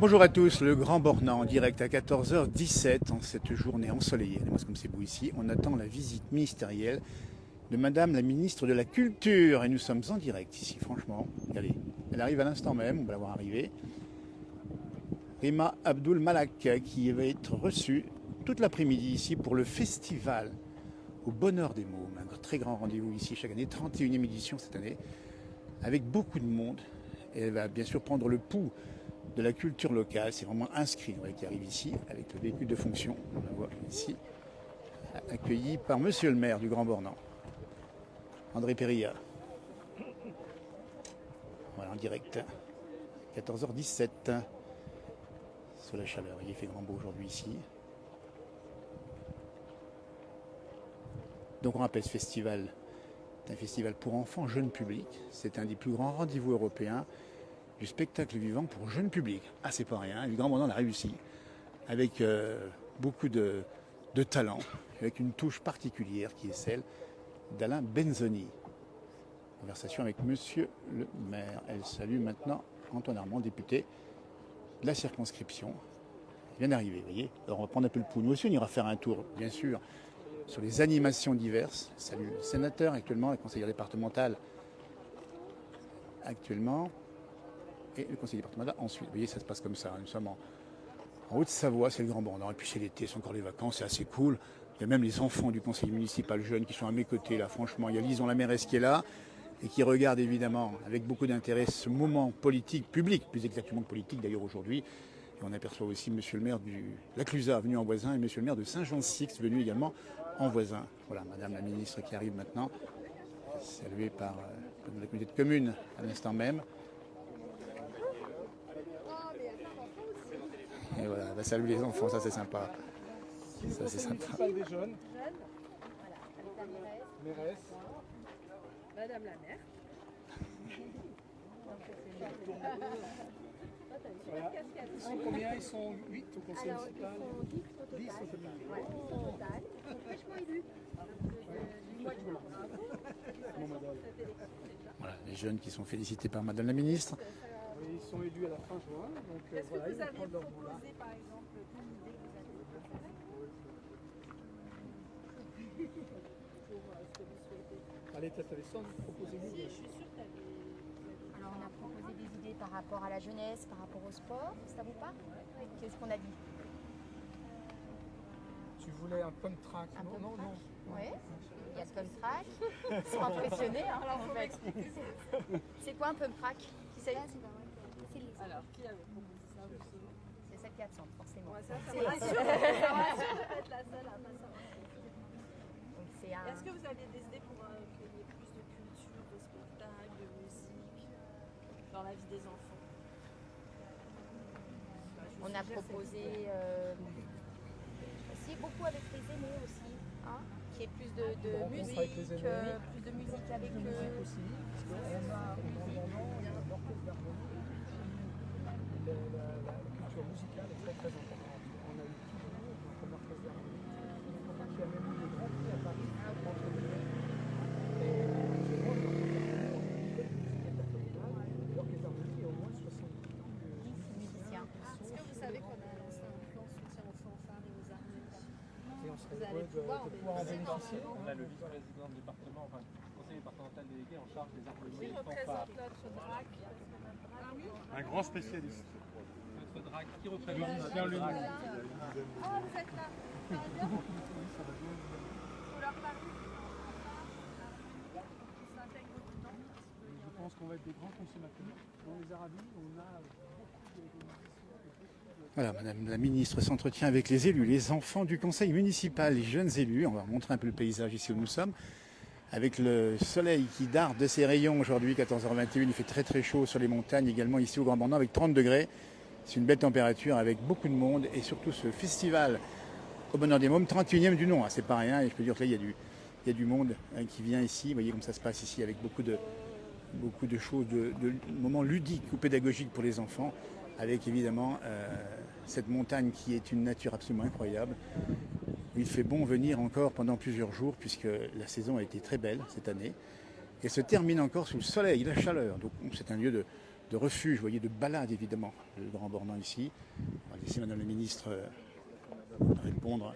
Bonjour à tous, le Grand Bornand en direct à 14h17 en cette journée ensoleillée. Moi, comme c'est beau ici, on attend la visite ministérielle de Madame la ministre de la Culture. Et nous sommes en direct ici, franchement. Regardez, elle arrive à l'instant même, on va la voir arriver. Rima Abdul Malak qui va être reçue toute l'après-midi ici pour le festival au Bonheur des Mômes. Un très grand rendez-vous ici chaque année, 31e édition cette année, avec beaucoup de monde. Et elle va bien sûr prendre le pouls de la culture locale. C'est vraiment inscrit, qui arrive ici avec le véhicule de fonction. On la voit ici, accueilli par monsieur le maire du Grand Bornand, André Périlla. Voilà, en direct, 14h17, sous la chaleur. Il fait grand beau aujourd'hui ici. Donc on rappelle ce festival, c'est un festival pour enfants, jeunes publics. C'est un des plus grands rendez-vous européens du spectacle vivant pour jeunes publics. Ah, c'est pas rien, le Grand Bornand l'a réussi, avec beaucoup de talent, avec une touche particulière qui est celle d'Alain Benzoni. Conversation avec monsieur le maire. Elle salue maintenant Antoine Armand, député de la circonscription. Il vient d'arriver, vous voyez. Alors on va prendre un peu le pouls. Nous aussi, on ira faire un tour, bien sûr, sur les animations diverses. Salut le sénateur actuellement, la conseillère départementale actuellement, et le conseiller départemental ensuite. Vous voyez, ça se passe comme ça. Nous sommes en Haute-Savoie, c'est le Grand Bornand. Et puis c'est l'été, c'est encore les vacances, c'est assez cool. Il y a même les enfants du conseil municipal jeune qui sont à mes côtés, là, franchement. Il y a Lison la mairesse qui est là et qui regarde évidemment avec beaucoup d'intérêt ce moment politique, public, plus exactement politique d'ailleurs aujourd'hui. Et on aperçoit aussi monsieur le maire de la Clusaz venu en voisin et monsieur le maire de Saint-Jean-Six venu également en voisin. Voilà, madame la ministre qui arrive maintenant, saluée par la communauté de communes à l'instant même. Et voilà, elle va saluer les enfants, ça c'est sympa. Ça c'est sympa. Des jeunes. Mairesse. Madame la maire. Voilà. Ils sont combien? Ils sont 8 au conseil municipal? 10 au total. Ouais, 10 au total. Ils sont fraîchement élus. Du mois de juin. Voilà, les jeunes qui sont félicités par madame la ministre. Oui, ils sont élus à la fin juin. Donc Est-ce voilà, que ils vous vont avez prendre leur mandat. proposé par exemple une idée que vous avez préférée pour ce que vous souhaitez? Allez, peut-être Alessandre, proposez-nous. Si, je suis sûre que Alors on a proposé des idées par rapport à la jeunesse, par rapport au sport, ça vous parle? Qu'est-ce qu'on a dit? Tu voulais un pump track? Un Non, pump non, track? non. Oui, il y a le pump track. Ils sont impressionnés, hein, en fait. C'est quoi un pump track? Qui c'est? Alors, qui avait proposé ça C'est celle qui a de centre, forcément. Ouais, ça me rassure. Ça me rassure de pas être la seule à pas savoir. Donc, c'est un... Est-ce que vous avez des idées pour qu'il y ait plus de culture, de spectacle, de musique dans la vie des enfants? On a proposé aussi beaucoup avec les aînés aussi, hein, qu'il y ait plus de rencontre avec les musique, aînés. plus de musique avec De musique aussi, parce qu'on a l'orchestre d'harmonie. La culture musicale est très très importante. On a eu toujours comme orchestre d'harmonie, qui a même eu des grands prix à Paris, entre guillemets. Et moi, l'orchestre d'harmonie, on a une belle musique intercommunale. L'orchestre d'harmonie, il y a au moins 70 musiciens. Est-ce que vous savez qu'on a lancé un plan soutien aux fanfares et aux harmonies? Et on serait Vous allez heureux de pouvoir pouvoir en bénéficier. On a le vice-président du département, enfin, conseiller départemental délégué en charge des harmonies Qui et fanfares. représente notre DRAC? Un grand spécialiste. Notre DRAC qui représente Ah, vous êtes là. Ça va bien? Faut leur parler. Ils s'intègrent dedans. Je pense qu'on va être des grands consommateurs. Dans les Arabies, on a beaucoup de musiciens. Voilà, madame la ministre s'entretient avec les élus, les enfants du conseil municipal, les jeunes élus. On va montrer un peu le paysage ici où nous sommes. Avec le soleil qui darde de ses rayons aujourd'hui, 14h21, il fait très très chaud sur les montagnes, également ici au Grand Bornand avec 30 degrés. C'est une belle température avec beaucoup de monde et surtout ce festival au Bonheur des Mômes, 31e du nom, hein, c'est pas rien. Et je peux dire que là il y a du monde qui vient ici. Vous voyez comme ça se passe ici avec beaucoup de choses, de moments ludiques ou pédagogiques pour les enfants, avec évidemment cette montagne qui est une nature absolument incroyable. Il fait bon venir encore pendant plusieurs jours puisque la saison a été très belle cette année et se termine encore sous le soleil, la chaleur. Donc c'est un lieu de refuge, vous voyez, de balade évidemment, le Grand Bornand ici. On va laisser Madame la Ministre répondre.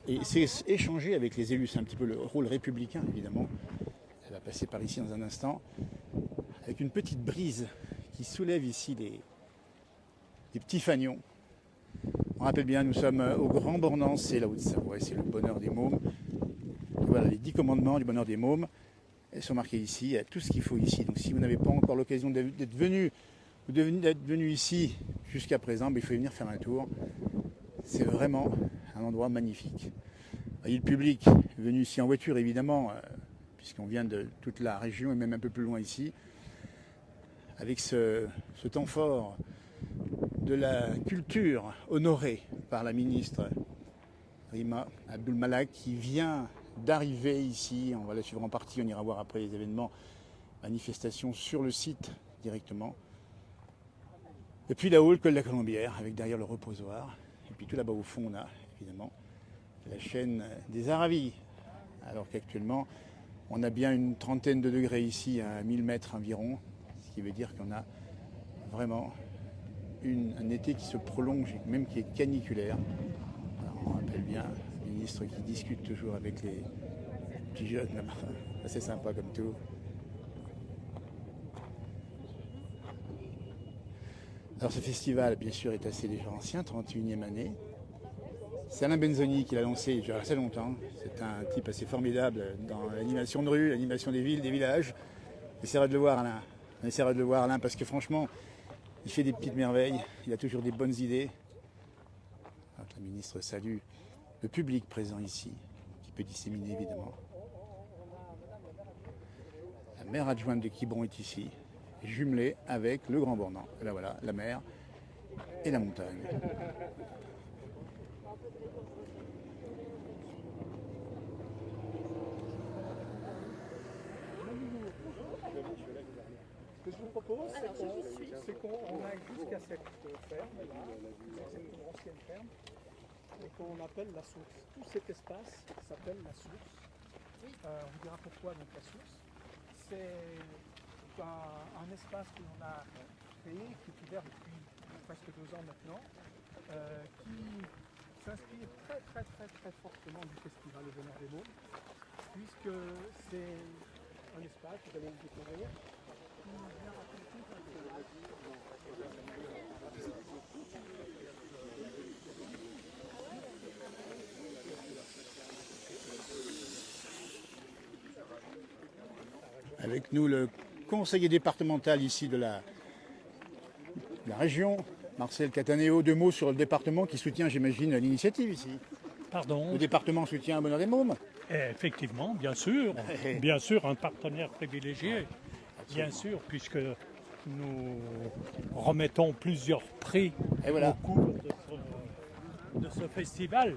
Et c'est échanger avec les élus, c'est un petit peu le rôle républicain évidemment. Elle va passer par ici dans un instant, avec une petite brise qui soulève ici des petits fanions. On rappelle bien, nous sommes au Grand Bornand, c'est la Haute-Savoie, c'est le bonheur des mômes. Et voilà, les 10 commandements du bonheur des mômes, elles sont marquées ici, il y a tout ce qu'il faut ici. Donc si vous n'avez pas encore l'occasion d'être venu ici jusqu'à présent, il faut venir faire un tour. C'est vraiment un endroit magnifique. Vous voyez le public venu ici en voiture évidemment, puisqu'on vient de toute la région et même un peu plus loin ici, avec ce temps fort de la culture honorée par la ministre Rima Abdul-Malak qui vient d'arriver ici. On va la suivre en partie, on ira voir après les événements, manifestations sur le site directement. Et puis là-haut, le col de la Colombière, avec derrière le reposoir. Et puis tout là-bas au fond, on a évidemment la chaîne des Aravis. Alors qu'actuellement, on a bien une trentaine de degrés ici, à 1000 mètres environ, ce qui veut dire qu'on a vraiment un été qui se prolonge, même qui est caniculaire. Alors on rappelle bien le ministre qui discute toujours avec les petits jeunes, c'est sympa comme tout. Alors ce festival, bien sûr, est assez déjà ancien, 31e année. C'est Alain Benzoni qui l'a lancé il y a assez longtemps. C'est un type assez formidable dans l'animation de rue, l'animation des villes, des villages. On essaiera de le voir, Alain. On essaiera de le voir, Alain, parce que franchement, il fait des petites merveilles. Il a toujours des bonnes idées. Alors, la ministre salue le public présent ici, qui peut disséminer évidemment. La maire adjointe de Quiberon est ici, jumelée avec le Grand Bornand. Et là voilà, la mer et la montagne. Ce que je vous propose, c'est qu'on aille jusqu'à cette ferme, là, cette ancienne ferme, et qu'on appelle la source. Tout cet espace s'appelle la source. On vous dira pourquoi donc la source. C'est un espace que l'on a créé, qui est ouvert depuis presque 2 ans maintenant, qui s'inspire très fortement du festival Le Bonheur des Mômes, puisque c'est un espace, vous allez le découvrir, avec nous le conseiller départemental ici de la région, Marcel Cataneo. 2 mots sur le département qui soutient, j'imagine, l'initiative ici. Pardon. Le département soutient le Bonheur des Mômes. Effectivement, bien sûr, un partenaire privilégié, bien sûr, puisque nous remettons plusieurs prix au cours de ce festival.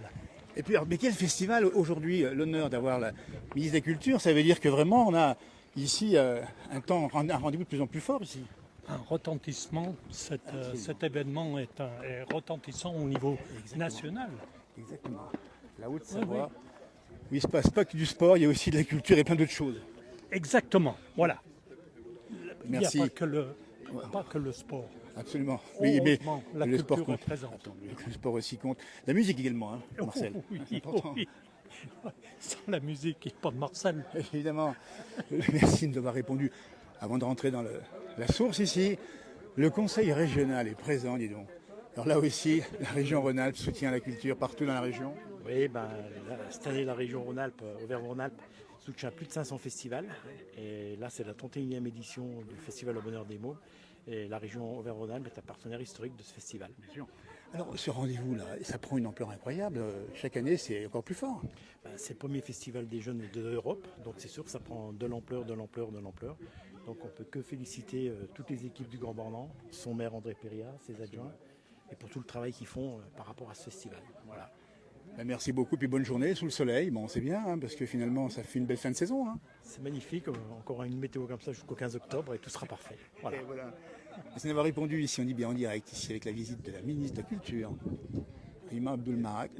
Et puis, alors, mais quel festival aujourd'hui, l'honneur d'avoir la ministre de la Culture, ça veut dire que vraiment on a ici un rendez-vous de plus en plus fort ici. Un retentissement, cet événement est retentissant au niveau national. Exactement. La Haute-Savoie, où il ne se passe pas que du sport, il y a aussi de la culture et plein d'autres choses. Exactement, voilà. Merci. Il n'y a pas que le sport. Absolument. Oui, mais la le culture sport compte. est présente. Le sport aussi compte. La musique également, hein, Marcel. C'est important. Oui. Sans la musique, il n'y a pas de Marcel. Évidemment. Merci de nous avoir répondu. Avant de rentrer dans la source ici, le conseil régional est présent, dis donc. Alors là aussi, la région Rhône-Alpes soutient la culture partout dans la région. Oui, cette année, la région Rhône-Alpes, Auvergne-Rhône-Alpes, soutient plus de 500 festivals. Et là, c'est la 31e édition du Festival au Bonheur des Mômes. Et la région Auvergne-Rhône-Alpes est un partenaire historique de ce festival. Bien sûr. Alors, ce rendez-vous-là, ça prend une ampleur incroyable. Chaque année, c'est encore plus fort. C'est le premier festival des jeunes de l'Europe. Donc, c'est sûr que ça prend de l'ampleur. Donc, on ne peut que féliciter toutes les équipes du Grand Bornand, son maire André Péria, ses adjoints, et pour tout le travail qu'ils font par rapport à ce festival. Voilà. Merci beaucoup, puis bonne journée sous le soleil. Bon, c'est bien, hein, parce que finalement, ça fait une belle fin de saison. Hein. C'est magnifique, encore une météo comme ça jusqu'au 15 octobre et tout sera parfait. Voilà. Merci d'avoir répondu ici, on dit bien en direct, ici avec la visite de la ministre de la Culture, Rima Abdul-Malak,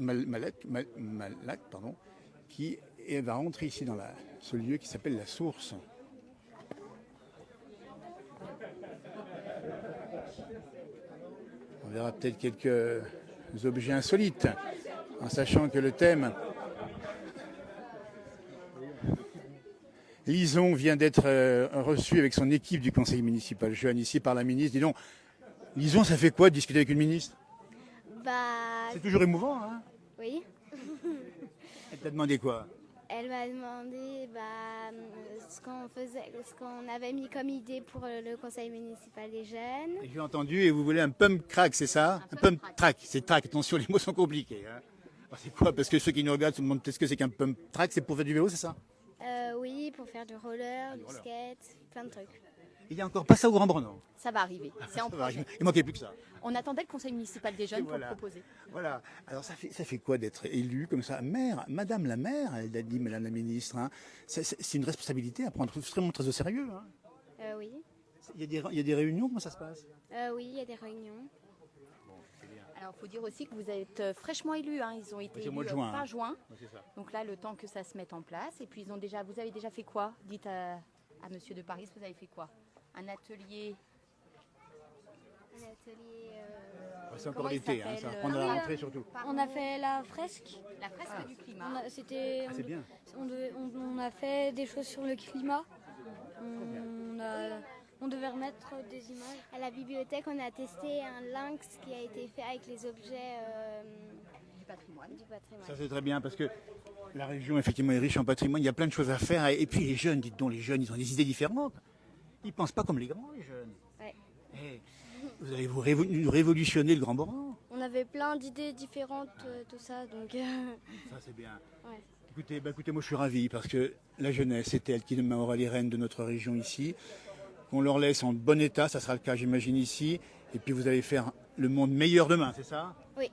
qui va rentrer ici dans ce lieu qui s'appelle la Source. On verra peut-être quelques objets insolites, en sachant que le thème... Lison vient d'être reçu avec son équipe du conseil municipal jeune ici par la ministre. Dis donc, Lison, ça fait quoi de discuter avec une ministre? C'est toujours émouvant, hein? Oui. Elle t'a demandé quoi? Elle m'a demandé ce qu'on avait mis comme idée pour le conseil municipal des jeunes. J'ai entendu, et vous voulez un pump crack, c'est ça? Un pump track, c'est track, attention, les mots sont compliqués. Hein. Alors, c'est quoi? Parce que ceux qui nous regardent se demandent peut-être ce que c'est qu'un pump track, c'est pour faire du vélo, c'est ça? Oui, pour faire du roller, du skate, plein de trucs. Il n'y a encore pas ça au Grand Bornand. Ça va arriver, c'est en projet. Il manquait plus que ça. On attendait le conseil municipal des jeunes Voilà. pour le proposer. Voilà. Alors ça fait quoi d'être élu comme ça? Maire, Madame la maire, elle a dit, Madame la ministre, hein. C'est une responsabilité à prendre extrêmement très au sérieux. Hein. Oui. Il y a des réunions, comment ça se passe? Oui, il y a des réunions. Alors, il faut dire aussi que vous êtes fraîchement élus. Hein. Ils ont été C'est au élus mois de juin, fin hein. juin. Ouais, c'est ça. Donc là, le temps que ça se mette en place. Et puis, vous avez déjà fait quoi? Dites à Monsieur de Paris, vous avez fait quoi? Un atelier. Un atelier. C'est encore Comment il l'été, hein, ça va s'appelle, prendre à la rentrée surtout. On a fait la fresque. La fresque du climat. C'est bien. On a fait des choses sur le climat. On devait remettre des images. À la bibliothèque, on a testé un lynx qui a été fait avec les objets Du patrimoine. du patrimoine. Ça c'est très bien parce que la région effectivement est riche en patrimoine, il y a plein de choses à faire. Et puis les jeunes, dites donc, les jeunes, ils ont des idées différentes. Ils ne pensent pas comme les grands, les jeunes. Ouais. Vous allez vous révolutionner le Grand Bornand. On avait plein d'idées différentes, tout ça. Donc, Ça c'est bien. ouais. Écoutez, moi je suis ravi parce que la jeunesse, c'est elle qui aura les rênes de notre région ici. Qu'on leur laisse en bon état, ça sera le cas j'imagine ici. Et puis vous allez faire le monde meilleur demain, c'est ça? Oui.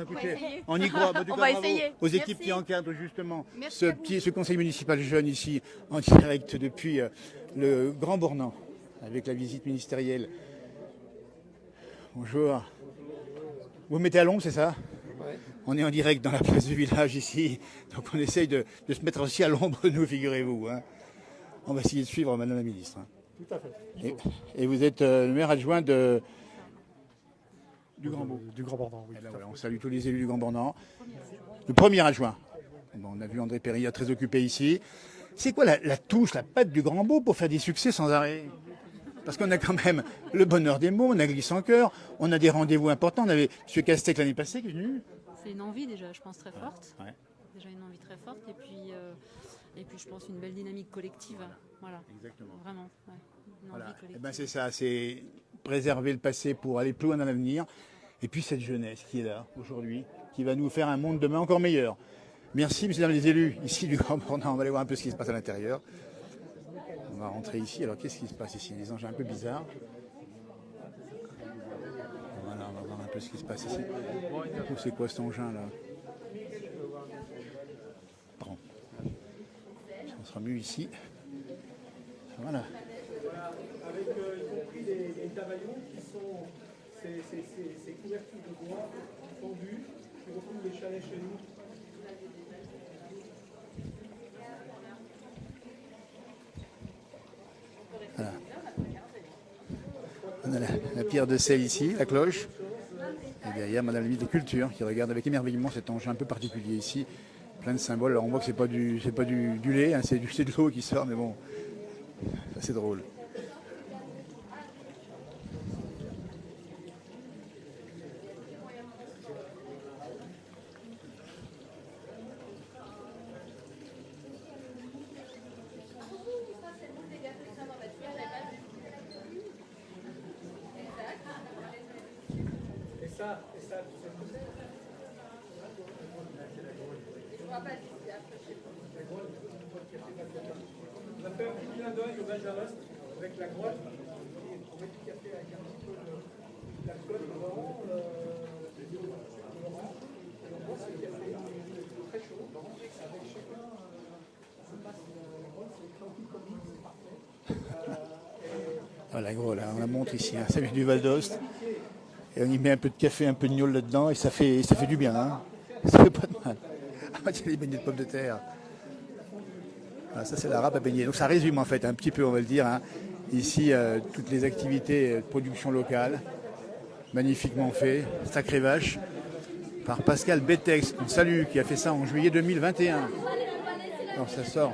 Écoutez, on y croit. On va essayer. Aux équipes Merci. qui encadrent justement Merci à vous. ce conseil municipal jeune ici, en direct depuis le Grand Bornand, avec la visite ministérielle. Bonjour. Vous mettez à l'ombre, c'est ça? Ouais. On est en direct dans la place du village ici, donc on essaye de se mettre aussi à l'ombre, nous, figurez-vous. Hein. On va essayer de suivre Madame la Ministre. Hein. Tout à fait. Et vous êtes le maire adjoint du Grand Bornand. Du Grand Bornand, oui. Eh ben tout à voilà, fait. on salue tous les élus du Grand Bornand. Le premier adjoint. Bon, on a vu André Périlla très occupé ici. C'est quoi la touche, la patte du Grand Beau pour faire des succès sans arrêt? Parce qu'on a quand même le bonheur des mots, on a Glisse en cœur, on a des rendez-vous importants. On avait M. Castex l'année passée qui est venu. C'est une envie déjà, je pense, très forte. Ouais. Déjà une envie très forte. Et puis je pense une belle dynamique collective. Voilà. Exactement. Vraiment. Ouais. Une Voilà. envie collective. Eh ben c'est ça, c'est préserver le passé pour aller plus loin dans l'avenir. Et puis cette jeunesse qui est là aujourd'hui, qui va nous faire un monde demain encore meilleur. Merci, messieurs les élus, ici du Grand Bornand. On va aller voir un peu ce qui se passe à l'intérieur. On va rentrer ici. Alors qu'est-ce qui se passe ici? Des engins un peu bizarres. Voilà, on va voir un peu ce qui se passe ici. C'est quoi cet engin là? Pardon. On sera mieux ici. Voilà. Avec y compris les tavaillons qui sont ces couvertures de bois tendues qui recouvrent les chalets chez nous. Voilà. On a la pierre de sel ici, la cloche. Et derrière, Madame la ministre de Culture qui regarde avec émerveillement cet engin un peu particulier ici. Plein de symboles. Alors on voit que c'est pas du lait, hein, c'est de l'eau qui sort, mais bon, c'est drôle. Et ça, tu sais ce que c'est? On a fait un petit clin d'œil au Benjamin avec la grotte. On met du café avec un petit peu la flotte devant, Laurent. Et on boit ce café très chaud avec chacun. Ça passe la grotte, c'est tranquille comme nous, c'est parfait. Voilà, gros, là, on la montre ici, hein, ça vient du Val d'Ost. Et on y met un peu de café, un peu de gnôle là-dedans, et ça fait du bien. Hein. Ça fait pas de mal. Ah, il y a les beignets de pommes de terre. Voilà, ça, c'est la râpe à beignets. Donc ça résume en fait un petit peu, on va le dire, hein, ici, toutes les activités de production locale. magnifiquement fait, sacrée vache, par Pascal Bettex, qu'on salue, qui a fait ça en juillet 2021. Alors ça sort.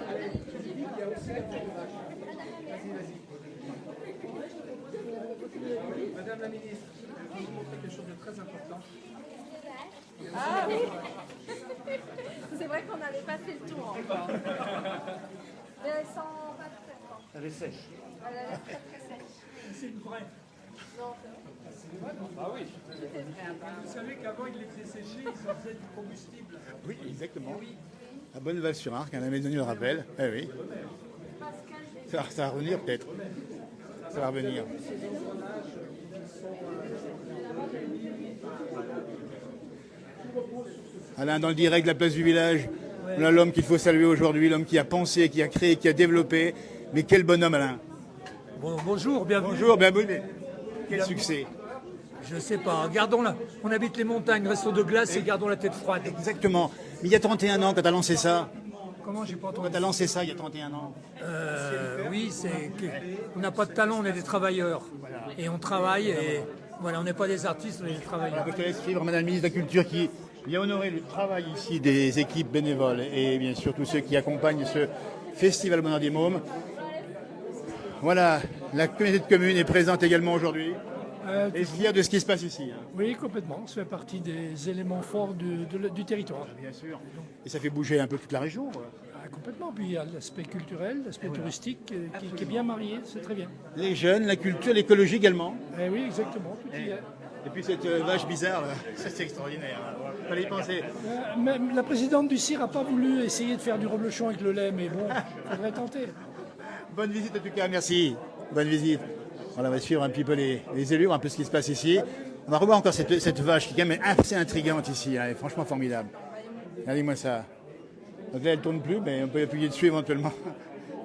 Madame la ministre, je vais vous montrer quelque chose de très important. Ah oui. C'est vrai qu'on avait pas fait le tour encore. Mais elles sont pas très fortes. Elle est sèche. Elle a l'air très très sèche. C'est une vraie. Non, Ah oui. Vous savez qu'avant, ils les faisaient sécher, ils en faisaient du combustible. Oui, exactement. La bonne Val-sur-Arc, la maison le rappelle. Eh oui. Ça va revenir peut-être. Ça va revenir. Alain, dans le direct de la place du village, on a l'homme qu'il faut saluer aujourd'hui, l'homme qui a pensé, qui a créé, qui a développé. Mais quel bonhomme, Alain. Bonjour, bienvenue. Bonjour, bienvenue. Quel succès. Je ne sais pas, gardons-la. On habite les montagnes, restons de glace et gardons la tête froide. Exactement. Mais il y a 31 ans, quand tu as lancé ça. Comment j'ai pas entendu? Quand tu as lancé ça il y a 31 ans. Oui, c'est on n'a pas de talent, on est des travailleurs. Et on travaille et voilà, on n'est pas des artistes, on est des travailleurs. Je te laisse suivre Madame la ministre de la Culture qui vient honorer le travail ici des équipes bénévoles et bien sûr tous ceux qui accompagnent ce festival Bonheur des Mômes. Voilà, la communauté de communes est présente également aujourd'hui. Et fière de ce qui se passe ici. Oui, complètement. Ça fait partie des éléments forts du territoire. Bien sûr. Et ça fait bouger un peu toute la région. Complètement. Puis il y a l'aspect culturel, l'aspect touristique qui est bien marié. C'est très bien. Les jeunes, la culture, l'écologie également. Oui, exactement. Tout y est. Et puis cette vache bizarre, là, ça c'est extraordinaire. Il fallait y penser. Même la présidente du CIR n'a pas voulu essayer de faire du reblochon avec le lait, mais bon, il faudrait tenter. Bonne visite en tout cas, merci. Bonne visite. Voilà, on va suivre un petit peu les élus, un peu ce qui se passe ici. On va revoir encore cette vache qui est quand même assez intrigante ici. Elle est franchement formidable. Regardez-moi ça. Donc là, elle ne tourne plus, mais on peut appuyer dessus éventuellement.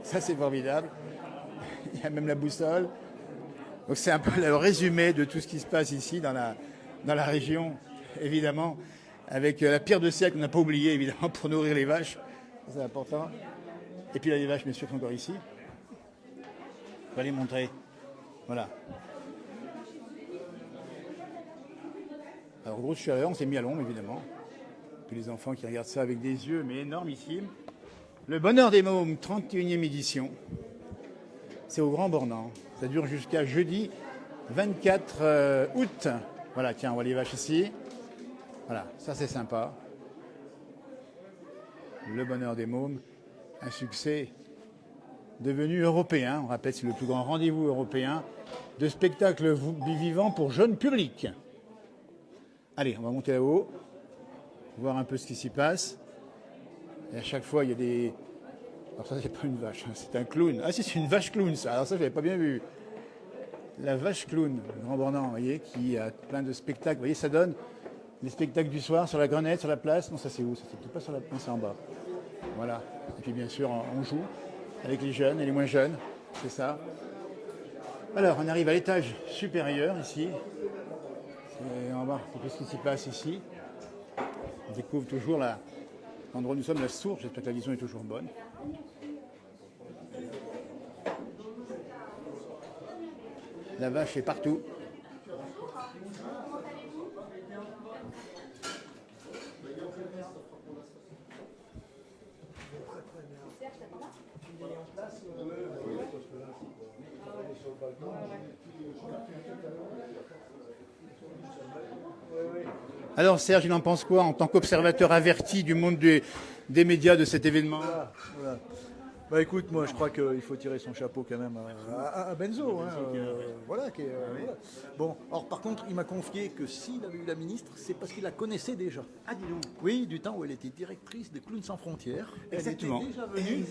Ça, c'est formidable. Il y a même la boussole. Donc c'est un peu le résumé de tout ce qui se passe ici dans la région, évidemment, avec la pierre de siècle qu'on n'a pas oublié, évidemment, pour nourrir les vaches. C'est important. Et puis là, les vaches, bien sûr, sont encore ici. On va les montrer. Voilà. Alors, grosse chaleur, on s'est mis à l'ombre, évidemment. Puis les enfants qui regardent ça avec des yeux, mais énormissimes. Le Bonheur des Mômes, 31e édition. C'est au Grand Bornand. Ça dure jusqu'à jeudi 24 août. Voilà, tiens, on voit les vaches ici. Voilà, ça c'est sympa. Le Bonheur des Mômes, un succès devenu européen. On rappelle, c'est le plus grand rendez-vous européen de spectacles vivants pour jeunes publics. Allez, on va monter là-haut, voir un peu ce qui s'y passe. Et à chaque fois, il y a des... Alors ça, c'est pas une vache, c'est un clown. Ah si, c'est une vache clown, ça. Alors ça, je l'avais pas bien vu. La vache clown, Grand Bornand, vous voyez, qui a plein de spectacles. Vous voyez, ça donne les spectacles du soir sur la Grenette, sur la place. Non, ça c'est où? Ça c'est peut-être pas sur la place, c'est en bas. Voilà. Et puis bien sûr, on joue avec les jeunes et les moins jeunes. C'est ça. Alors, on arrive à l'étage supérieur, ici. Et on va voir ce qui s'y passe ici. On découvre toujours l'endroit où nous sommes, la source. J'espère que la vision est toujours bonne. La vache est partout. Alors Serge, il en pense quoi en tant qu'observateur averti du monde des médias de cet événement? Voilà. Bah écoute, moi je crois qu'il faut tirer son chapeau quand même à Benzo. Voilà, voilà. Bon, alors par contre, il m'a confié que s'il avait eu la ministre, c'est parce qu'il la connaissait déjà. Ah, dis donc. Oui, du temps où elle était directrice des Clowns sans frontières. Exactement. Elle était déjà venue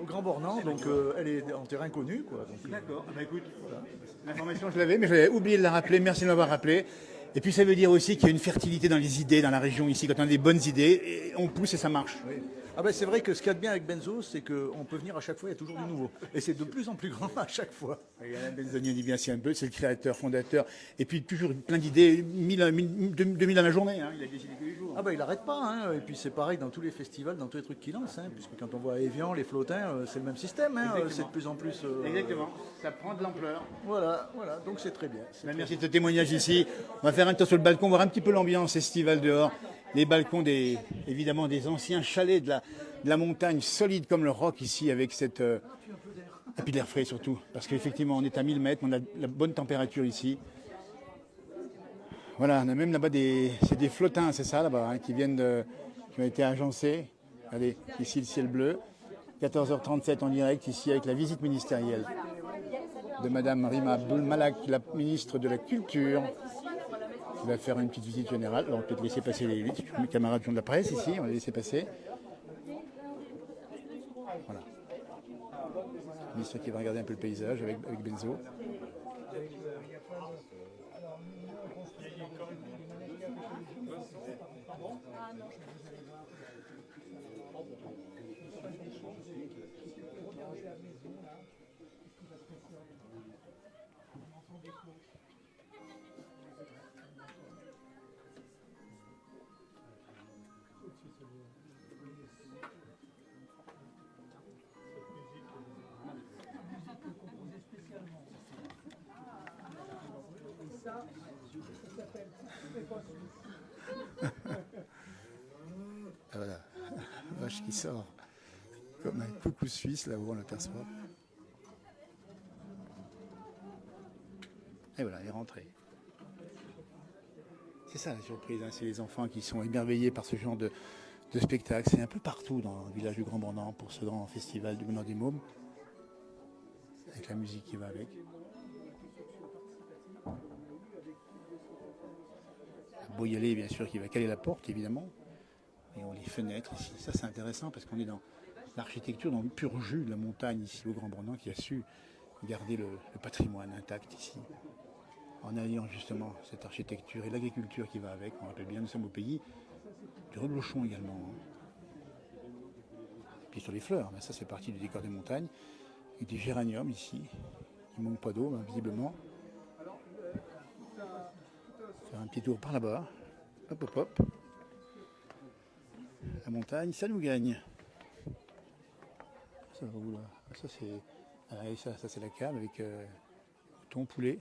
au Grand Bornand, donc elle est en terrain connu, quoi. D'accord. Bah écoute, voilà. L'information je l'avais, mais j'avais oublié de la rappeler. Merci de m'avoir rappelé. Et puis ça veut dire aussi qu'il y a une fertilité dans les idées dans la région ici. Quand on a des bonnes idées, on pousse et ça marche. Oui. Ah ben c'est vrai que ce qu'il y a de bien avec Benzo, c'est qu'on peut venir à chaque fois, il y a toujours du nouveau. Et c'est de plus en plus grand à chaque fois. Et Alain Benzoni dit bien si un peu, c'est le créateur, fondateur. Et puis toujours plein d'idées, 2000 dans la journée. Hein. Il a des idées tous les jours. Ah bah il n'arrête pas, hein. Et puis c'est pareil dans tous les festivals, dans tous les trucs qu'il lance, hein, puisque quand on voit Evian, les Flottins, c'est le même système, hein, c'est de plus en plus... Exactement, ça prend de l'ampleur. Voilà, donc c'est très bien. Merci de ce témoignage ici. On va faire un tour sur le balcon, voir un petit peu l'ambiance estivale dehors. Les balcons, évidemment, des anciens chalets de la montagne, solides comme le roc ici, avec cette... et puis de l'air frais surtout, parce qu'effectivement on est à 1000 mètres, on a la bonne température ici. Voilà, on a même là-bas c'est des flottins, c'est ça là-bas, hein, qui ont été agencés. Regardez, ici le ciel bleu. 14h37 en direct ici avec la visite ministérielle de Madame Rima Abdul Malak, la ministre de la Culture, qui va faire une petite visite générale. Alors, on va peut-être laisser passer mes camarades de la presse ici, on va les laisser passer. Voilà. Le ministre qui va regarder un peu le paysage avec Benzo. Voilà, la vache qui sort comme un coucou suisse, là où on l'aperçoit. Et voilà, elle est rentrée. C'est ça la surprise, hein, c'est les enfants qui sont émerveillés par ce genre de spectacle. C'est un peu partout dans le village du Grand Bornand pour ce grand festival du Menant des Mômes, avec la musique qui va avec. Boyalé, bien sûr, qui va caler la porte, évidemment. Et on les fenêtres ici. Ça, c'est intéressant parce qu'on est dans l'architecture, dans le pur jus de la montagne ici au Grand Bornand, qui a su garder le patrimoine intact ici, en alliant justement cette architecture et l'agriculture qui va avec. On rappelle bien, nous sommes au pays du reblochon également. Puis sur les fleurs, ben ça c'est parti du décor des montagnes. Et des géraniums ici. Il ne manque pas d'eau, ben, visiblement. Faire un petit tour par là-bas. Hop, hop, hop. La montagne, ça nous gagne. Ça va où là? Ça c'est la cave avec ton poulet.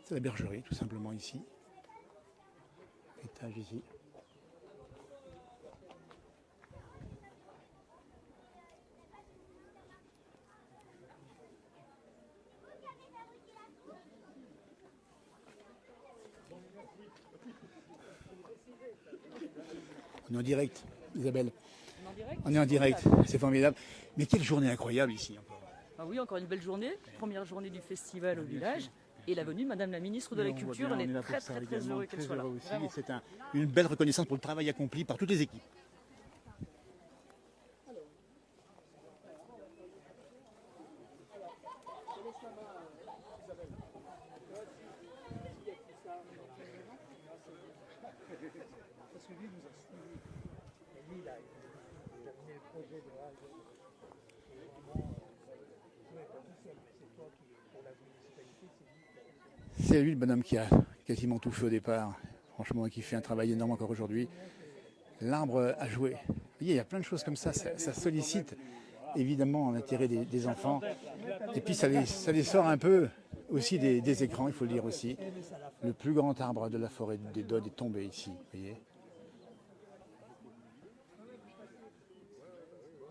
C'est la bergerie tout simplement ici. Étage ici. On est en direct, Isabelle. On est en direct, c'est formidable. Mais quelle journée incroyable ici encore. Ah oui, encore une belle journée. Première journée du festival au village. Et la venue de Madame la ministre de la Culture. On est très heureux qu'elle soit là. C'est une belle reconnaissance pour le travail accompli par toutes les équipes. C'est lui le bonhomme qui a quasiment tout fait au départ, franchement, qui fait un travail énorme encore aujourd'hui. L'arbre a joué. Vous voyez, il y a plein de choses comme ça, ça sollicite évidemment l'intérêt des enfants. Et puis ça les sort un peu aussi des écrans, il faut le dire aussi. Le plus grand arbre de la forêt des Dodes est tombé ici, vous voyez.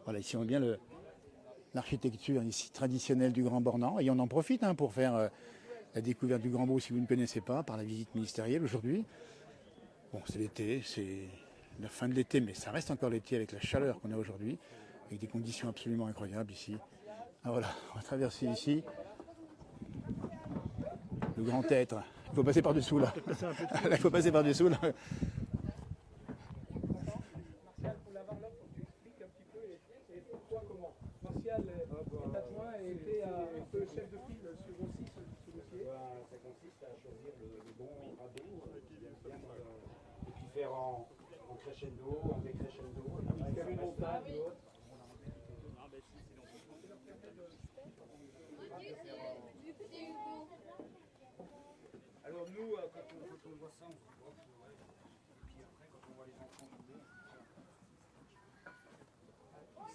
Voilà, ici on voit bien l'architecture ici traditionnelle du Grand Bornand. Et on en profite pour faire la découverte du Grand Beau, si vous ne connaissez pas, par la visite ministérielle aujourd'hui. Bon, c'est l'été, c'est la fin de l'été, mais ça reste encore l'été avec la chaleur qu'on a aujourd'hui, avec des conditions absolument incroyables ici. Ah voilà, on va traverser ici le grand être. Il faut passer par-dessous là. Là, il faut passer par-dessous là. Martial est adjoint et était un peu chef de file sur aussi ce dossier. Ça consiste à choisir le bon radeau et puis faire en crescendo, en décrescendo, faire une montagne. Alors nous, quand on voit ça, on se voit. Et puis après, quand on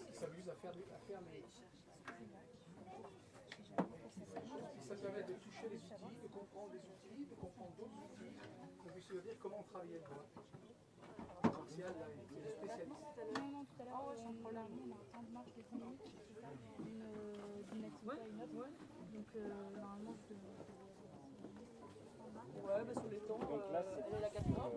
Ils s'amusent à faire les... Ça permet de toucher les outils, de comprendre les outils, de comprendre d'autres outils, qu'on puisse se dire comment on travaille avec quoi. Martial, là, il est spécialiste. Non, tout à l'heure, sans problème. On a un temps de marche de 10 minutes d'une activité à une autre. Donc, normalement, je devrais... Ouais, bah sur les temps, elle est à 4 heures.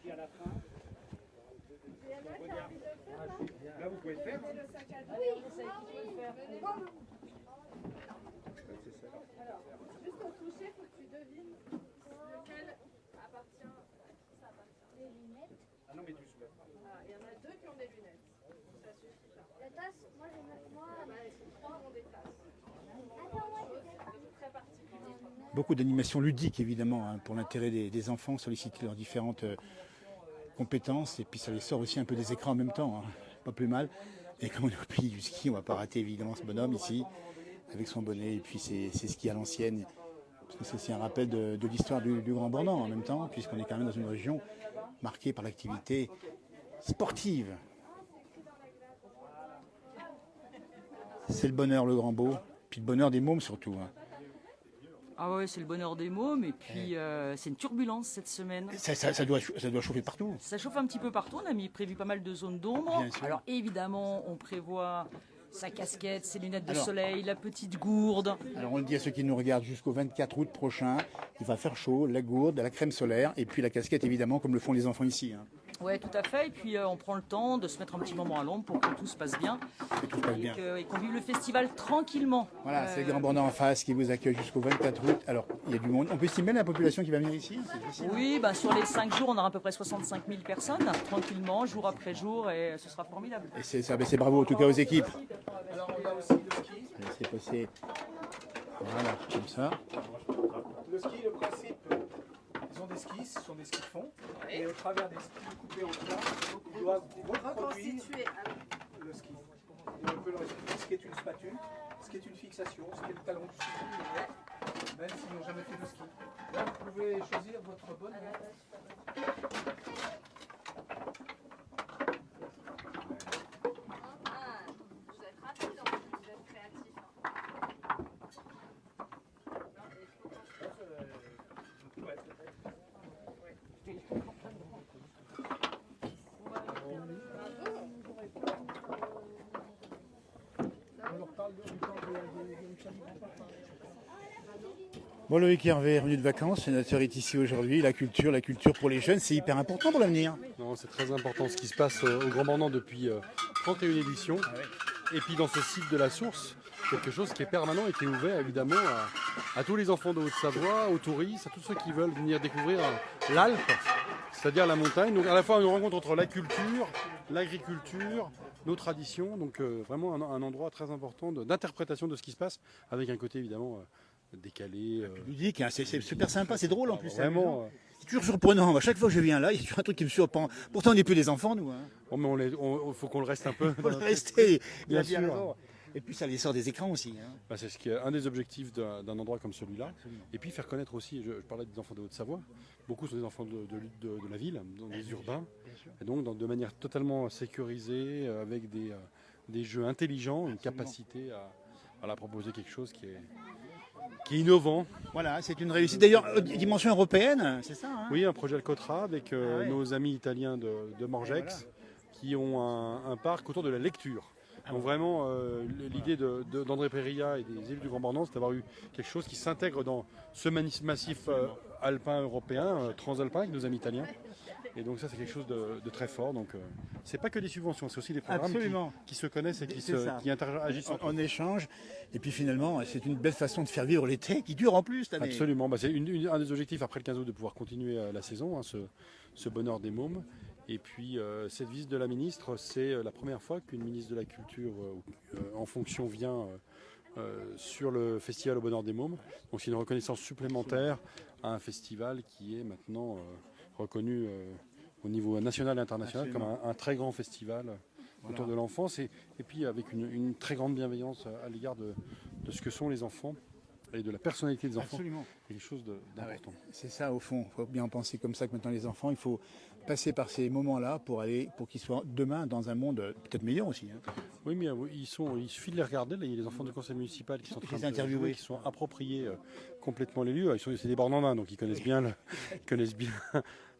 Puis à la fin, là vous pouvez le faire. Alors, juste au toucher, il faut que tu devines lequel appartient à qui ça appartient. Les lunettes. Ah non mais doucement. Ah, il y en a deux qui ont des lunettes. Ça suffit ça. La tasse, moi j'ai moi. Ah bah, ils sont trois ont des tasses. Attends, moi C'est très particulier. Beaucoup d'animations ludiques, évidemment, hein, pour l'intérêt des enfants, solliciter leurs différentes compétences. Et puis ça les sort aussi un peu des écrans en même temps. Hein. Pas plus mal. Et comme on est au pays du ski, on ne va pas rater évidemment ce bonhomme ici, avec son bonnet. Et puis c'est ski à l'ancienne. Parce que c'est aussi un rappel de l'histoire du Grand Bornand en même temps, puisqu'on est quand même dans une région marquée par l'activité sportive. C'est le bonheur, le grand beau. Puis le bonheur des mômes surtout. Hein. Ah ouais, c'est le bonheur des mômes et puis c'est une turbulence cette semaine. Ça doit chauffer partout. Ça chauffe un petit peu partout, on a prévu pas mal de zones d'ombre. Alors évidemment, on prévoit sa casquette, ses lunettes de soleil, la petite gourde. Alors on le dit à ceux qui nous regardent, jusqu'au 24 août prochain, il va faire chaud, la gourde, la crème solaire et puis la casquette évidemment comme le font les enfants ici. Hein. Ouais, tout à fait. Et puis on prend le temps de se mettre un petit moment à l'ombre pour que tout se passe bien. Et qu'on vive le festival tranquillement. Voilà, c'est le Grand Bornand en face qui vous accueille jusqu'au 24 août. Alors, il y a du monde. On peut estimer la population qui va venir ici? Oui, bah, sur les 5 jours, on aura à peu près 65 000 personnes, tranquillement, jour après jour, et ce sera formidable. Et c'est bravo en tout cas aux équipes. Alors, on a aussi le ski. C'est passé. Voilà, comme ça. Le ski, le principe, ils ont des skis, ce sont des skis de fond, et au travers des skis coupés en plats, ils doivent reproduire le ski. Et on peut leur expliquer ce qu'est une spatule, ce qu'est une fixation, ce qu'est le talon du ski, même s'ils n'ont jamais fait de ski. Là, vous pouvez choisir votre bonne. Vous êtes rapide, en plus, vous êtes créatif. Bon, Loïc Hervé est revenu de vacances, le sénateur est ici aujourd'hui. La culture pour les jeunes, c'est hyper important pour l'avenir. Non, c'est très important ce qui se passe au Grand Bornand depuis 31 éditions. Et puis dans ce site de la Source, quelque chose qui est permanent et qui est ouvert évidemment à tous les enfants de Haute-Savoie, aux touristes, à tous ceux qui veulent venir découvrir l'Alpe, c'est-à-dire la montagne. Donc à la fois une rencontre entre la culture, l'agriculture, nos traditions, donc vraiment un endroit très important d'interprétation de ce qui se passe, avec un côté évidemment décalé. Ludique, hein, c'est super sympa, c'est drôle en plus. Vraiment. C'est toujours surprenant. À chaque fois que je viens là, il y a toujours un truc qui me surprend. Pourtant, on n'est plus des enfants, nous. Hein. Bon, mais il faut qu'on le reste un peu. Il faut le rester, bien sûr. Et puis ça les sort des écrans aussi. Hein. Bah, c'est un des objectifs d'un endroit comme celui-là. Et puis faire connaître aussi, je parlais des enfants de Haute-Savoie, beaucoup sont des enfants de la ville, des urbains, et donc de manière totalement sécurisée, avec des jeux intelligents, une capacité à proposer quelque chose qui est innovant. Voilà, c'est une réussite. D'ailleurs, dimension européenne, c'est ça hein? Oui, un projet Alcotra avec nos amis italiens de Morgex, qui ont un parc autour de la lecture. Donc vraiment, l'idée d'André Perilla et des élus du Grand Bornand, c'est d'avoir eu quelque chose qui s'intègre dans ce massif alpin européen, transalpin, avec nos amis italiens. Et donc ça, c'est quelque chose de très fort. Donc c'est pas que des subventions, c'est aussi des programmes qui se connaissent et qui interagissent en échange. Et puis finalement, c'est une belle façon de faire vivre l'été, qui dure en plus cette année. Absolument. Bah, c'est un des objectifs après le 15 août de pouvoir continuer la saison, hein, ce bonheur des mômes. Et puis cette visite de la ministre, c'est la première fois qu'une ministre de la Culture en fonction vient sur le festival au bonheur des mômes. Donc c'est une reconnaissance supplémentaire à un festival qui est maintenant reconnu au niveau national et international Absolument. comme un très grand festival autour de l'enfance et puis avec une très grande bienveillance à l'égard de ce que sont les enfants et de la personnalité des enfants. Absolument. C'est quelque chose d'important. C'est ça au fond, il faut bien en penser comme ça que maintenant les enfants, il faut passer par ces moments-là pour qu'ils soient demain dans un monde peut-être meilleur aussi. Hein. Oui, mais il suffit de les regarder. Là, il y a les enfants du conseil municipal qui sont en train de jouer, qui sont appropriés complètement les lieux. C'est des bornes en main, donc ils connaissent bien,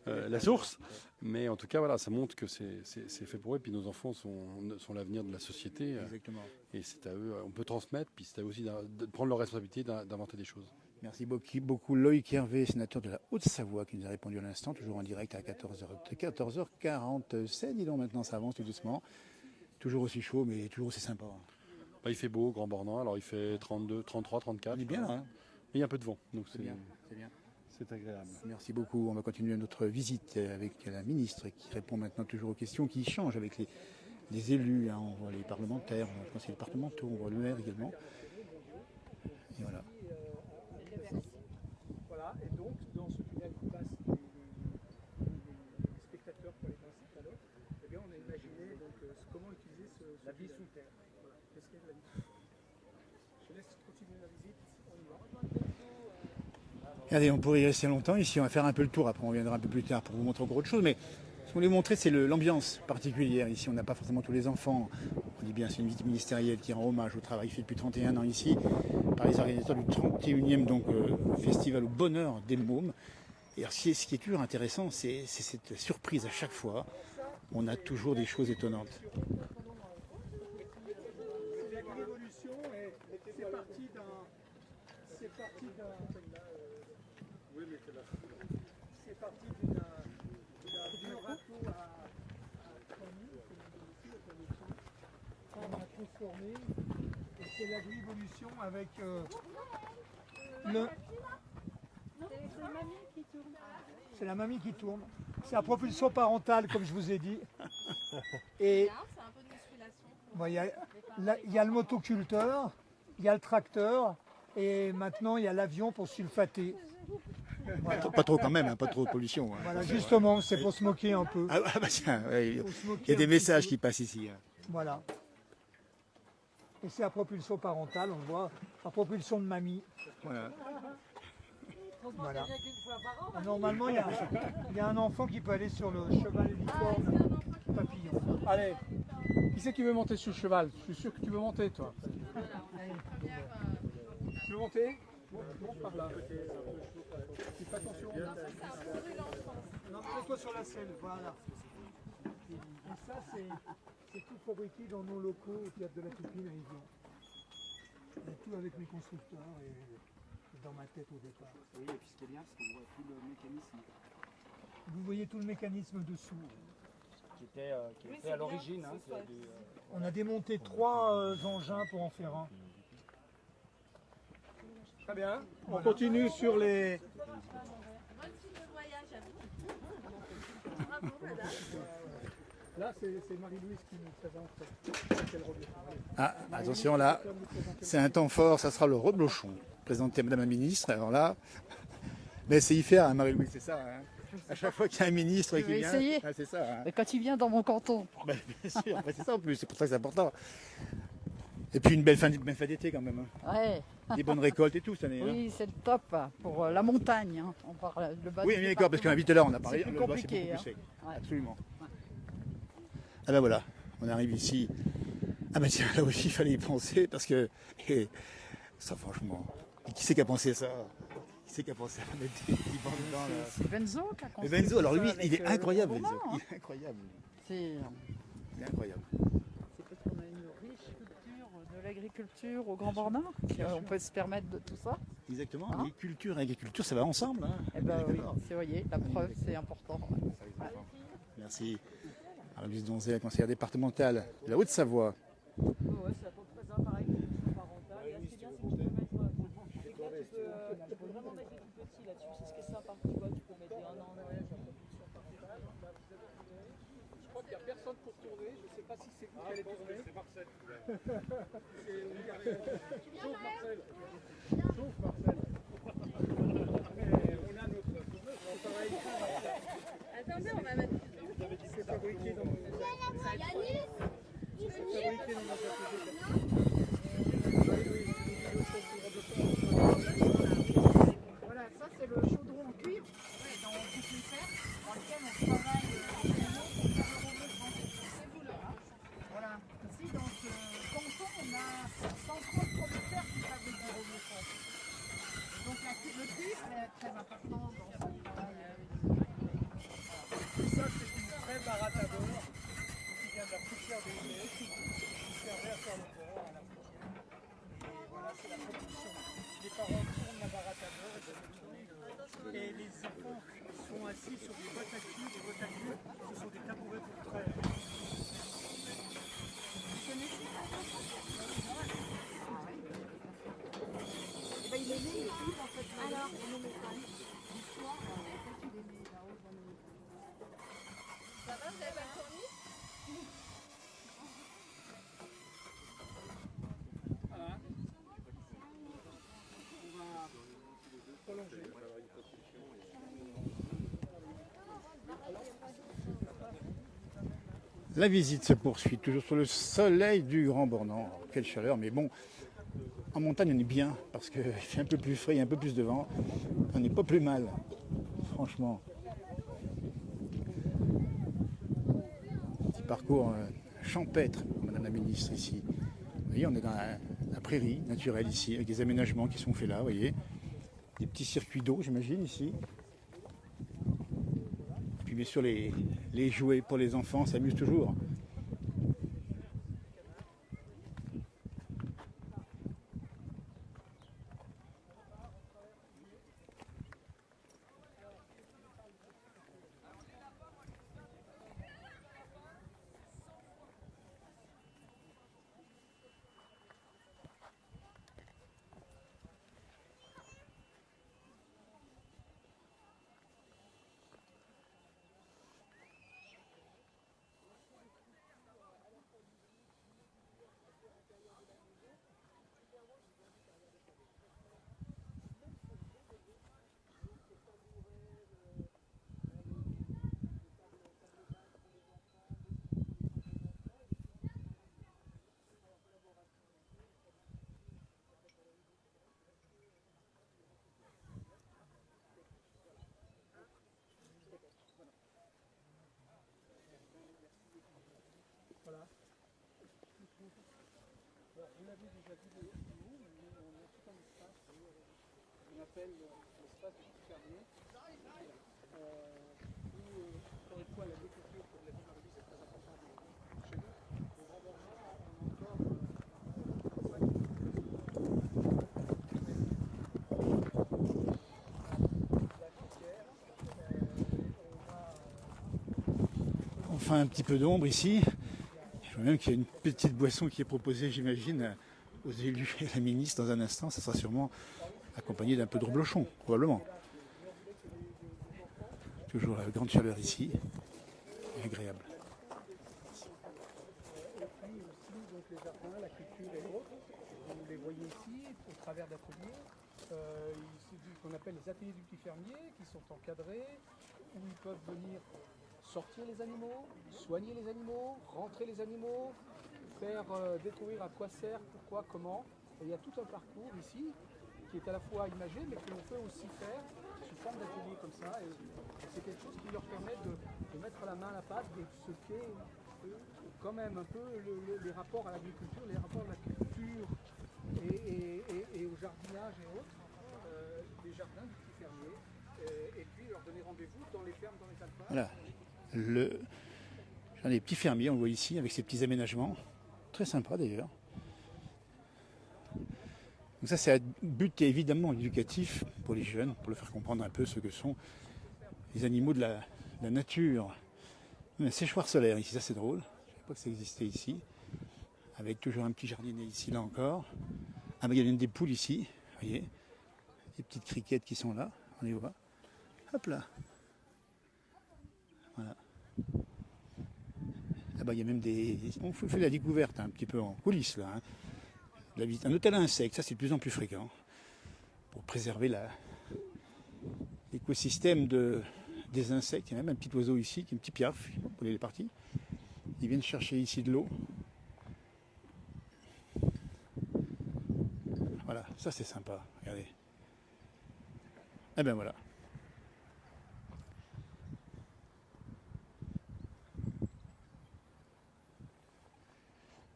la source. Mais en tout cas, voilà, ça montre que c'est fait pour eux. Puis nos enfants sont l'avenir de la société. Exactement. Et c'est à eux, on peut transmettre. Puis c'est à eux aussi de prendre leur responsabilité, d'inventer des choses. Merci beaucoup Loïc Hervé, sénateur de la Haute-Savoie, qui nous a répondu à l'instant, toujours en direct à 14h47. Dis donc, maintenant ça avance tout doucement. Toujours aussi chaud, mais toujours aussi sympa. Il fait beau au Grand Bornand, alors il fait 32, 33, 34. On est bien là. Hein. Et il y a un peu de vent, donc c'est bien. C'est agréable. Merci beaucoup. On va continuer notre visite avec la ministre qui répond maintenant toujours aux questions qui changent avec les élus. Hein. On voit les parlementaires, on voit les conseillers départementaux, on voit le maire également. Et voilà. Voilà, et donc dans ce tunnel qui passe les spectateurs pour aller d'un site à l'autre, eh bien on a imaginé donc, comment utiliser la vie sous terre. Voilà. Qu'est-ce qu'il y a de la vie sous terre? Je laisse continuer la visite, on y va. Regardez, on pourrait y rester longtemps ici, on va faire un peu le tour, après on viendra un peu plus tard pour vous montrer encore autre chose, mais ce qu'on voulait montrer c'est l'ambiance particulière. Ici on n'a pas forcément tous les enfants, on dit bien c'est une visite ministérielle qui rend hommage au travail fait depuis 31 ans ici par les organisateurs du 31e donc, festival au bonheur des mômes. Et alors, ce qui est toujours intéressant, c'est cette surprise à chaque fois, on a toujours des choses étonnantes. Transformé, et c'est l'agri-évolution avec le... C'est la mamie qui tourne. C'est à propulsion parentale, comme je vous ai dit. Et il y a le motoculteur, il y a le tracteur, et maintenant il y a l'avion pour sulfater. Voilà. Pas trop quand même, hein, pas trop de pollution. Hein. Voilà, justement, c'est pour se moquer un peu. Ah bah tiens, ouais, il y a des messages qui passent ici. Hein. Voilà. Et c'est à propulsion parentale, on voit, à propulsion de mamie. Voilà. Voilà. Et normalement, il y a un enfant qui peut aller sur le cheval licorne papillon. Allez, qui c'est qui veut monter sur le cheval? Je suis sûr que tu veux monter, toi. Tu veux monter? Monte par là. Fais attention. Non, mets-toi sur la selle, voilà. Et ça, c'est tout fabriqué dans nos locaux au théâtre de la Toupine à Yvion. Tout avec mes constructeurs et dans ma tête au départ. Oui, et puis ce qui est bien, c'est qu'on voit tout le mécanisme. Vous voyez tout le mécanisme dessous. Qui était à l'origine. Hein, on a démonté 3 engins pour en faire un. Très bien. On continue sur les... Là, c'est Marie-Louise qui nous présente. Ah, attention là, c'est un temps fort, ça sera le reblochon, présenté à Madame la Ministre. Alors là, mais c'est y faire, hein, Marie-Louise, c'est ça. Hein. À chaque fois qu'il y a un ministre qui vient, ah, c'est ça. Hein. Quand il vient dans mon canton. Bien sûr, c'est ça en plus, c'est pour ça que c'est important. Et puis une belle fin d'été quand même. Hein. Ouais. Des bonnes récoltes et tout cette année. Oui, c'est le top pour la montagne. Hein. On parle le bas. Oui, mais d'accord, parce qu'un vite là, on a parlé. C'est plus le bas, compliqué. c'est beaucoup plus sec. Ouais. Absolument. Ah ben voilà, on arrive ici. Ah ben tiens, là aussi il fallait y penser parce que ça franchement. Et qui c'est qui a pensé ça? Qui c'est qui a pensé à mettre des bancs dedans là? C'est Benzo qui a Mais construit Benzo, alors lui, ça il est avec, incroyable, Romain, Benzo. hein. Il est incroyable. C'est incroyable. C'est parce qu'on a une riche culture de l'agriculture au Grand Bornand qu'on peut se permettre de tout ça. Exactement. Hein? Les cultures et agriculture, ça va ensemble. Hein. Eh ben oui, c'est voyez, la preuve, c'est important. Ouais. Merci. Marie-Louise Donzé, la conseillère départementale de la Haute-Savoie. Ouais, c'est à peu près ça, pareil. Parentale. Et ce qui est bien, c'est que tu peux mettre. Tu peux vraiment mettre des tout petits là-dessus, c'est ce qui est sympa. Tu vois, tu peux mettre des 1 an en arrière, sur la production parentale. Je crois qu'il n'y a personne pour tourner. Je ne sais pas si c'est vous qui allez tourner. C'est Marcel. Sauf Marcel. Sauf Marcel. On a assis sur des boîtes à cul. Des boîtes à cul, ce sont des tabourets pour traire. Il est né ici, en fait. Alors, on est l'école. L'histoire, quand il est né là-haut, dans le... Ça va, vous avez pas fourni? Voilà. On va prolonger. La visite se poursuit, toujours sur le soleil du Grand Bornand. Oh, quelle chaleur, mais bon, en montagne on est bien, parce qu'il fait un peu plus frais, il y a un peu plus de vent. On n'est pas plus mal, franchement. Petit parcours champêtre, Madame la Ministre, ici. Vous voyez, on est dans la prairie naturelle ici, avec des aménagements qui sont faits là, vous voyez. Des petits circuits d'eau, j'imagine, ici. Puis bien sûr, les jouets pour les enfants s'amusent toujours. Voilà. Alors, vous l'avez déjà vu de haut, mais on a tout un espace qu'on appelle l'espace du petit fermier. Où, encore une fois, l'agriculture, comme l'a dit Marie, c'est très important chez nous. Au Grand Bornand, on a encore Enfin un petit peu d'ombre ici. Je vois même qu'il y a une petite boisson qui est proposée, j'imagine, aux élus et à la ministre dans un instant. Ça sera sûrement accompagné d'un peu de reblochon, probablement. Toujours la grande chaleur ici. Agréable. et puis aussi donc, les jardins, la culture et autres. Vous les voyez ici, au travers d'ateliers. C'est ce qu'on appelle les ateliers du petit fermier, qui sont encadrés, où ils peuvent venir sortir les animaux, soigner les animaux, rentrer les animaux, faire découvrir à quoi sert, pourquoi, comment. Et il y a tout un parcours ici qui est à la fois imagé, mais que l'on peut aussi faire sous forme d'atelier comme ça. Et c'est quelque chose qui leur permet de mettre la main à la pâte, de ce qu'est quand même un peu les rapports à l'agriculture, les rapports à la culture et au jardinage et autres, les jardins du petit fermier, et puis leur donner rendez-vous dans les fermes, dans les alpages. Voilà. Des petits fermiers, on le voit ici, avec ces petits aménagements. Très sympa d'ailleurs. Donc ça, c'est un but évidemment éducatif pour les jeunes, pour leur faire comprendre un peu ce que sont les animaux de la nature. Un séchoir solaire ici, ça c'est drôle. Je ne savais pas que ça existait ici. Avec toujours un petit jardinet ici, là encore. Ah, mais il y a une des poules ici, vous voyez. Des petites criquettes qui sont là, on les voit. Hop là. Voilà. Là-bas, il y a même des... On fait la découverte un petit peu en coulisses, là. Hein. Un hôtel à insectes, ça c'est de plus en plus fréquent. Pour préserver l'écosystème des insectes. Il y a même un petit oiseau ici, qui est un petit piaf, je sais pas pourquoi il est parti. Ils viennent chercher ici de l'eau. Voilà, ça c'est sympa, regardez. Eh ben voilà.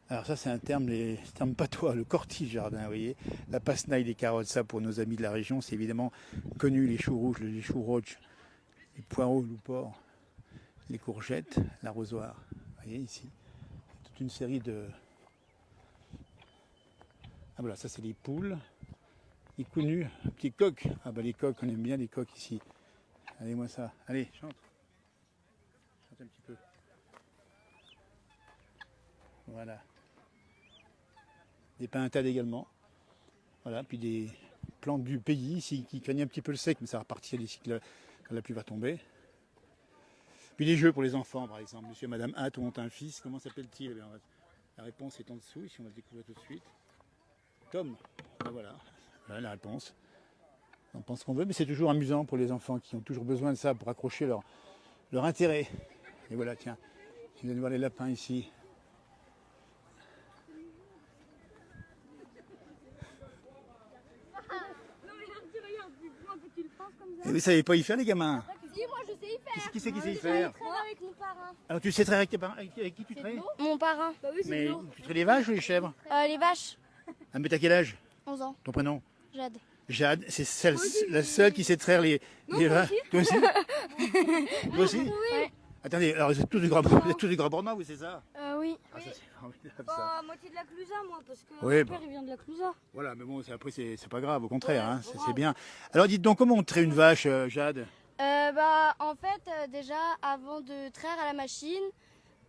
Alors ça c'est un terme patois, le corti jardin, vous voyez. La passenaille des carottes, ça pour nos amis de la région, c'est évidemment connu, les choux rouges, les choux roches, les poireaux, le porc, les courgettes, l'arrosoir. Vous voyez ici, toute une série de... Ah voilà, ça c'est les poules, les counus, petits coqs. Ah ben les coqs, on aime bien les coqs ici. Allez, moi ça. Allez, chante. Chante un petit peu. Voilà. Des pintades également. Voilà, puis des plantes du pays ici qui craignent un petit peu le sec, mais ça va repartir d'ici quand la pluie va tomber. Puis des jeux pour les enfants, par exemple. Monsieur et Madame Hatt ont un fils. Comment s'appelle-t-il? Eh bien, la réponse est en dessous, ici on va le découvrir tout de suite. Tom. Ben voilà la réponse. On pense qu'on veut, mais c'est toujours amusant pour les enfants qui ont toujours besoin de ça pour accrocher leur intérêt. Et voilà, tiens, je viens de voir les lapins ici. Et vous savez pas y faire, les gamins? Si, moi je sais y faire. Qui c'est qui sait y faire? Moi avec mon parrain. Alors tu sais traire avec tes parents? Avec qui tu traites? Mon parrain. Bah oui, c'est Mais de l'eau. tu traites les vaches ou les chèvres? Les vaches. Ah, mais t'as quel âge? 11 ans. Ton prénom? Jade. Jade, c'est la seule qui sait traire les vaches. Toi aussi? Toi aussi? Oui. Attendez, alors vous êtes tous du Grand Bornand, vous, c'est ça? Oui. Ah, ça c'est formidable, ça. Bah, moitié de la Clusaz, moi, parce que Oui, mon père il vient de la Clusaz. Voilà, mais bon, après c'est pas grave, au contraire, hein, c'est bien. Alors dites donc, comment on traite une vache, Jade? En fait, déjà, avant de traire à la machine,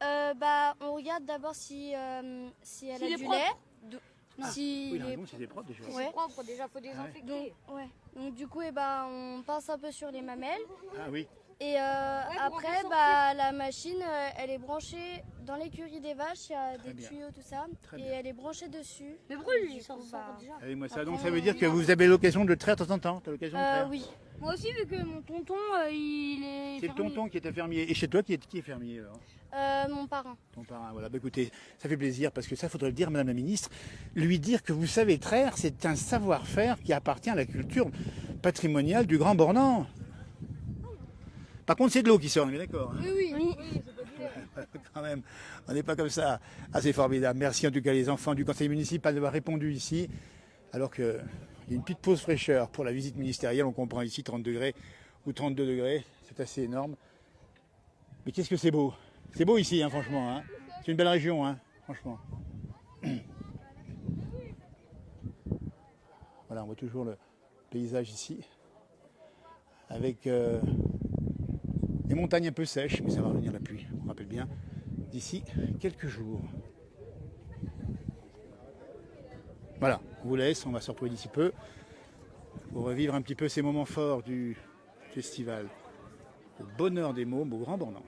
on regarde d'abord si elle S'il a est du propre. lait. Si Oui, il est... non, c'est propre déjà. C'est propre, déjà faut désinfecter. Donc du coup, on passe un peu sur les mamelles. Ah oui. Et après, la machine, elle est branchée dans l'écurie des vaches, il y a des bien. tuyaux, tout ça, Très et bien. elle est branchée dessus. Mais pourquoi il sort déjà? Allez, moi ça, Après, donc ça veut dire que vous avez l'occasion de le traire de temps en temps? T'as l'occasion de le traire? Oui. Moi aussi, vu que mon tonton, il est. C'est le fermier. tonton qui est un fermier. Et chez toi, qui est fermier alors? Mon parrain. Ton parrain, voilà. Bah, écoutez, ça fait plaisir parce que ça, faudrait le dire, Madame la Ministre. Lui dire que vous savez traire, c'est un savoir-faire qui appartient à la culture patrimoniale du Grand Bornand. Par contre, c'est de l'eau qui sort, on est d'accord, hein? Oui, c'est pas du lait. Quand même, on n'est pas comme ça. Ah, c'est formidable. Merci en tout cas les enfants du conseil municipal d'avoir répondu ici. Alors qu'il y a une petite pause fraîcheur pour la visite ministérielle. On comprend ici 30 degrés ou 32 degrés. C'est assez énorme. Mais qu'est-ce que c'est beau. C'est beau ici, hein, franchement. Hein. C'est une belle région, hein, franchement. Voilà, on voit toujours le paysage ici. Avec des montagnes un peu sèches, mais ça va revenir la pluie, on rappelle bien, d'ici quelques jours. Voilà, on vous laisse, on va se retrouver d'ici peu pour revivre un petit peu ces moments forts du festival. Le bonheur des mômes au Grand Bornand.